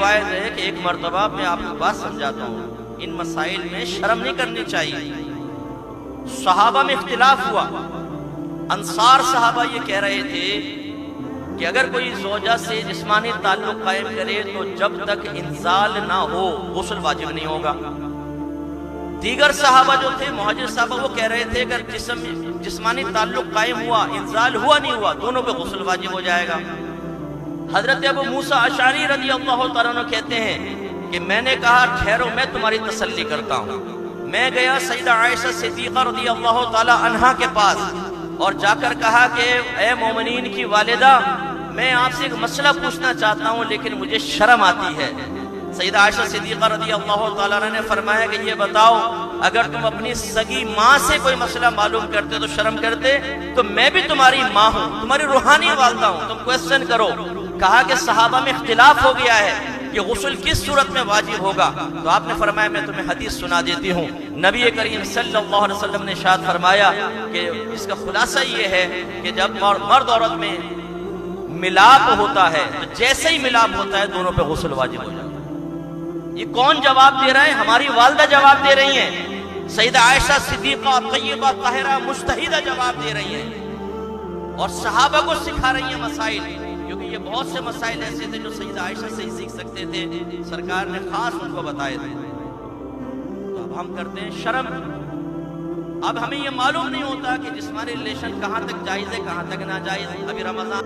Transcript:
रिवायत है कि एक मरतबा मैं आपको बात समझाता हूँ, इन मसाइल में शर्म नहीं करनी चाहिए। सहाबा में इख्तिलाफ हुआ। अंसार सहाबा ये कह रहे थे कि अगर कोई ज़ौजा से जिस्मानी ताल्लुक कायम करे तो जब तक इंजाल ना हो गुस्ल वाजिब नहीं होगा। दीगर सहाबा जो थे, मुहाजिर सहाबा, वो कह रहे थे अगर जिस्मानी ताल्लुक कायम हुआ, इंजाल हुआ नहीं हुआ, दोनों पे गुस्ल वाजिब हो जाएगा। हजरत अबू मूसा अशअरी रज़ी अल्लाह तआला अन्हु कहते हैं कि मैंने कहा ठहरो, मैं तुम्हारी तसल्ली करता हूँ। मैं गया सैयदा आयशा सिद्दीक़ा रज़ी अल्लाह तआला अन्हा के पास और जाकर कहा कि ए मोमिनीन की वालिदा, मैं आपसे एक मसला पूछना चाहता हूँ लेकिन मुझे शर्म आती है। सैयदा आयशा सिद्दीक़ा रज़ी अल्लाह तआला अन्हा ने फरमाया कि ये बताओ, अगर तुम अपनी सगी माँ से कोई मसला मालूम करते तो शर्म करते, तो मैं भी तुम्हारी माँ हूँ, तुम्हारी रूहानी वालिदा हूँ, तुम क्वेश्चन करो। कहा कि सहाबा में इख्तिलाफ हो गया है कि गुस्ल किस सूरत में वाजिब होगा। तो आपने फरमाया मैं तुम्हें हदीस सुना देती हूँ। नबी करीम सल्लल्लाहु अलैहि वसल्लम ने इरशाद फरमाया कि इसका खुलासा ये है कि जब मर्द औरत में मिलाप होता है तो जैसे ही मिलाप होता है दोनों पे गुस्ल वाजिब हो जाता है। ये कौन जवाब दे रहा है? हमारी वालिदा जवाब दे रही हैं। सैयदा आयशा सिद्दीक़ा तय्यबा ताहिरा मुज्तहिदा जवाब दे रही हैं और सहाबा को सिखा रही हैं मसाइल, क्योंकि ये बहुत से मसाइल ऐसे थे जो सैयदा आयशा से ही सीख सकते थे, सरकार ने खास उनको बताए थे। तो अब हम करते हैं शर्म। अब हमें ये मालूम नहीं होता कि जिस्मानी रिलेशन कहाँ तक जायज़ है, कहाँ तक नाजायज़। अभी रमज़ान